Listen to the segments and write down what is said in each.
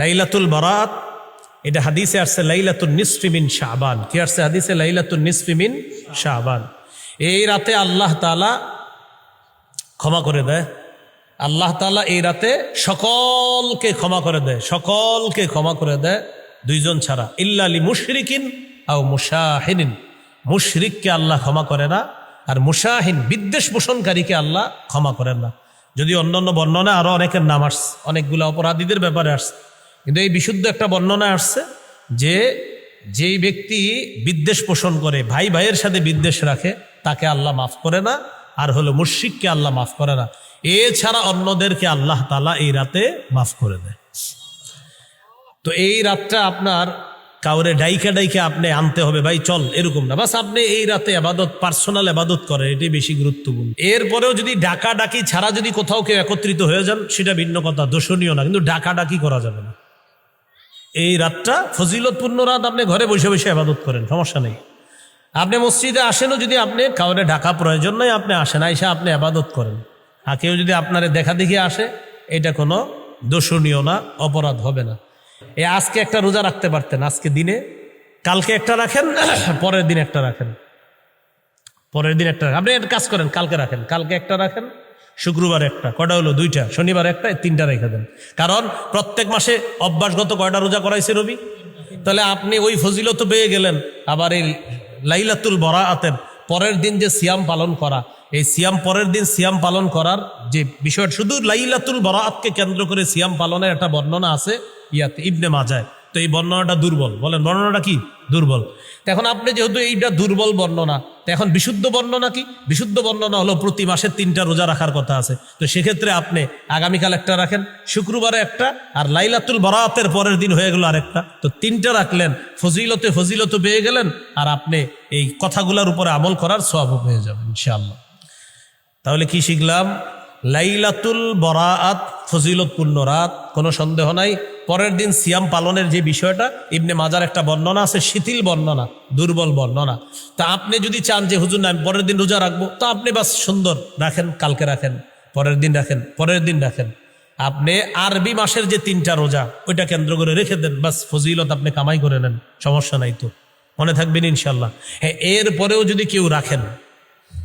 লাইলাতুল বারাত, এটা হাদিসে আসছে লাইলাতুন নিসফি মিন শাবান। কি আসছে হাদিসে? লাইলাতুন নিসফি মিন শাবান। এই রাতে আল্লাহ তাআলা ক্ষমা করে দেয়। আল্লাহ তাআলা এই রাতে সকলকে ক্ষমা করে দেয়, সকলকে ক্ষমা করে দেয়, দুইজন ছাড়া। ইল্লা লি মুশরিকিন আও মুশাহিনিন, মুশরিককে আল্লাহ ক্ষমা করে না, আর মুশাহিন বিদ্বেষ পোষণকারীকে আল্লাহ ক্ষমা করেন না। যদি অন্যান্য বর্ণনা আরো অনেকের নাম আসছে, অনেকগুলো অপরাধীদের ব্যাপারে আসছে, কিন্তু এই বিশুদ্ধ একটা বর্ণনা আসছে যে যেই ব্যক্তি বিদ্বেষ পোষণ করে, ভাই ভাইয়ের সাথে বিদ্বেষ রাখে, তাকে আল্লাহ মাফ করে না। আর হলো মুশরিককে আল্লাহ মাফ করে না। এছাড়া অন্যদেরকে আল্লাহ তাআলা এই রাতে মাফ করে দেয়। তো এই রাতটা আপনার কাউরে ডাইকা ডাইকা আপনি আনতে হবে, ভাই চল, এরকম না। বাস আপনি এই রাতে আবাদত, পার্সোনাল আবাদত করেন, এটাই বেশি গুরুত্বপূর্ণ। এরপরেও যদি ডাকা ডাকি ছাড়া যদি কোথাও কেউ একত্রিত হয়ে যান, সেটা ভিন্ন কথা, দোষণীয় না, কিন্তু ডাকা ডাকি করা যাবে না। এই রাতটা ফজিলতপূর্ণ রাত, আপনি ঘরে বসে বসে আবাদত করেন, সমস্যা নেই। আপনি মসজিদে আসেনও, যদি আপনি কাউরে ডাকা প্রয়োজন নয়, আপনি আসেন, আইসা আপনি আবাদত করেন। আর কেউ যদি আপনারে দেখা দেখি আসে, এটা কোনো দোষণীয় না, অপরাধ হবে না। আজকে একটা রোজা রাখতে পারতেন, আজকে দিনে, কালকে একটা রাখেন, পরের দিন একটা রাখেন, পরের দিন একটা রাখেন। আপনি একটা কাজ করেন, কালকে রাখেন, কালকে একটা রাখেন, শুক্রবার একটা, কয়টা হলো? 2টা, শনিবার একটা, 3টা রেখে দেন। কারণ প্রত্যেক মাসে অভ্যাসগত কয়টা রোজা করাইছে রবি? তাহলে আপনি ওই ফজিলত পেয়ে গেলেন। আবার এই লাইলাতুল বারাআতের পরের দিন যে সিয়াম পালন করা, এই সিয়াম, পরের দিন সিয়াম পালন করার যে বিষয়টা, শুধু লাইলাতুল বারাআতকে কেন্দ্র করে সিয়াম পালনের একটা বর্ণনা আছে ইয়াতে, ইবনে মাজায়। তো এই বর্ণনাটা দুর্বল, বলেন বর্ণনাটা কি? দুর্বল। এখন আপনি যেহেতু এইটা দুর্বল বর্ণনা, তো এখন বিশুদ্ধ বর্ণনা কি? বিশুদ্ধ বর্ণনা হলো প্রতি মাসে 3টা রোজা রাখার কথা আছে। তো সেক্ষেত্রে আপনি আগামীকাল একটা রাখেন, শুক্রবারে একটা, আর লাইলাতুল বারাআতের পরের দিন হয়ে গেল আরেকটা। তো 3টা রাখলেন, ফজিলত পেয়ে গেলেন, আর আপনি এই কথাগুলোর উপরে আমল করার সওয়াব পেয়ে যাবেন ইনশাআল্লাহ। তাহলে কি শিখলাম? লাইলাতুল বারাআত ফজিলতপূর্ণ রাত, কোনো সন্দেহ নাই। পরের দিন সিয়াম পালনের যে বিষয়টা, ইবনে মাজার একটা বর্ণনা আছে, শিথিল বর্ণনা, দুর্বল বর্ণনা। তা আপনি যদি চান যে হুজুর না আমি পরের দিন রোজা রাখবো, তো আপনি বাস সুন্দর রাখেন, কালকে রাখেন, পরের দিন রাখেন, পরের দিন রাখেন। আপনি আরবি মাসের যে 3টা রোজা, ওইটা কেন্দ্র করে রেখে দেন, বাস ফজিলত আপনি কামাই করে নেন, সমস্যা নাই। তো মনে থাকবেন ইনশাল্লাহ। হ্যাঁ, এরপরেও যদি কেউ রাখেন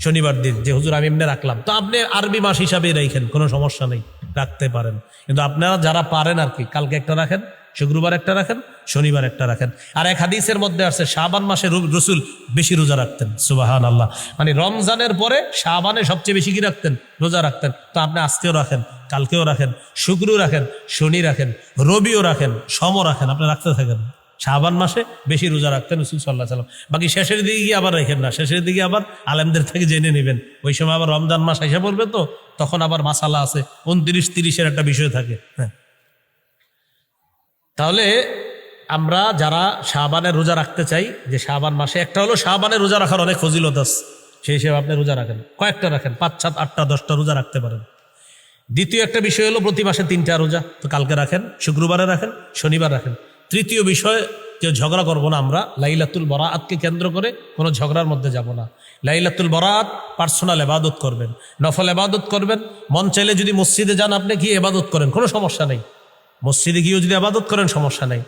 শনিবার দিন, যে হুজুর আমি এমনি রাখলাম, তো আপনি আরবি মাস হিসাবে রাখেন, কোনো সমস্যা নেই, রাখতে পারেন। কিন্তু আপনারা যারা পারেন আর কি, কালকে একটা রাখেন, শুক্রবার একটা রাখেন, শনিবার একটা রাখেন। আর এক হাদিসের মধ্যে আছে শাবান মাসে রসুল বেশি রোজা রাখতেন, সুবহানাল্লাহ। মানে রমজানের পরে শাবানে সবচেয়ে বেশি কি রাখতেন? রোজা রাখতেন। তো আপনি আজকেও রাখেন, কালকেও রাখেন, শুক্র রাখেন, শনি রাখেন, রবিও রাখেন, সমও রাখেন, আপনি রাখতে থাকেন। শাবান মাসে বেশি রোজা রাখতেন রাসূল সাল্লাল্লাহু আলাইহি ওয়াসাল্লাম। বাকি শেষের দিকে গিয়ে আবার রাখেন না, শেষের দিকে আবার আলেমদের থেকে জেনে নেবেন। ওই সময় আবার রমজান মাস এসে পড়বে, তো তখন আবার মাসালা আছে, 29-30-এর একটা বিষয় থাকে। হ্যাঁ, তাহলে আমরা যারা শাবানের রোজা রাখতে চাই, যে শাবান মাসে একটা হলো শাবানের রোজা রাখার অনেক ফজিলত আছে, সেই হিসেবে আপনি রোজা রাখেন, কয়েকটা রাখেন, 5, 7, 8টা 10টা রোজা রাখতে পারেন। দ্বিতীয় একটা বিষয় হলো প্রতি মাসে 3টা রোজা, তো কালকে রাখেন, শুক্রবারে রাখেন, শনিবার রাখেন। তৃতীয় বিষয়, কেউ ঝগড়া করবো না আমরা, লাইলাতুল বারাআতকে কেন্দ্র করে কোনো ঝগড়ার মধ্যে যাব না। লাইলাতুল বারাআত পার্সোনাল ইবাদত করবেন, নফল ইবাদত করবেন। মন চাইলে যদি মসজিদে যান, আপনি গিয়ে ইবাদত করেন, কোনো সমস্যা নেই। মসজিদে গিয়েও যদি ইবাদত করেন, সমস্যা নেই।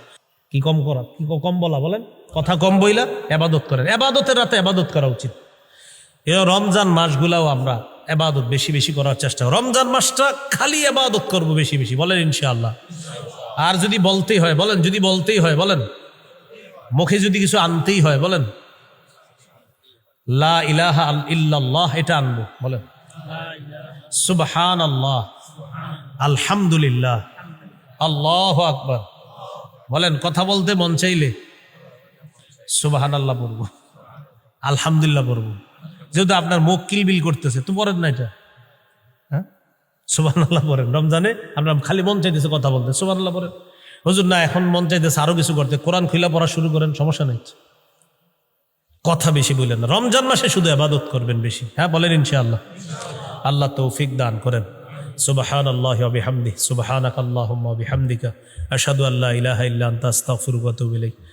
কি কম করা, কি কম বলা, বলেন, কথা কম বইলা ইবাদত করেন। ইবাদতের রাতে ইবাদত করা উচিত। এই রমজান মাসগুলাও আমরা ইবাদত বেশি বেশি করার চেষ্টা করি। রমজান মাসটা খালি ইবাদত করব বেশি বেশি, বলেন ইনশাআল্লাহ। আর যদি বলতেই হয় বলেন, যদি বলতেই হয় বলেন, মুখে যদি কিছু আনতেই হয় বলেন, লা ইলাহা ইল্লাল্লাহ, এটা আনবো, বলেন সুবহানাল্লাহ, আলহামদুলিল্লাহ, আল্লাহু আকবার। বলেন, কথা বলতে মন চাইলে সুবহানাল্লাহ পড়বো, আলহামদুলিল্লাহ পড়বো। যেহেতু আপনার মুখ কিলবিল করতেছে, তো পড়েন না এটা, হ্যাঁ, সুবহানাল্লাহ পড়েন। রমজানে আপনার খালি মন চাইতেছে কথা বলতে, সুবহানাল্লাহ পড়েন। হুজুর না, এখন মন চাইতেছে আরো কিছু করতে, কোরআন খুলে পড়া শুরু করেন, সমস্যা নেই। কথা বেশি বললেন না, রমজান মাসে শুধু ইবাদত করবেন বেশি। হ্যাঁ, বলেন ইনশাআল্লাহ। আল্লাহ তৌফিক দান করেন। সুবহানাল্লাহি ওয়া বিহামদিহি, সুবহানাকাল্লাহুম্মা ওয়া বিহামদিকা, আশহাদু আল্লা ইলাহা ইল্লা আনতা, আস্তাগফিরুকা ওয়া আতুবু ইলাইক।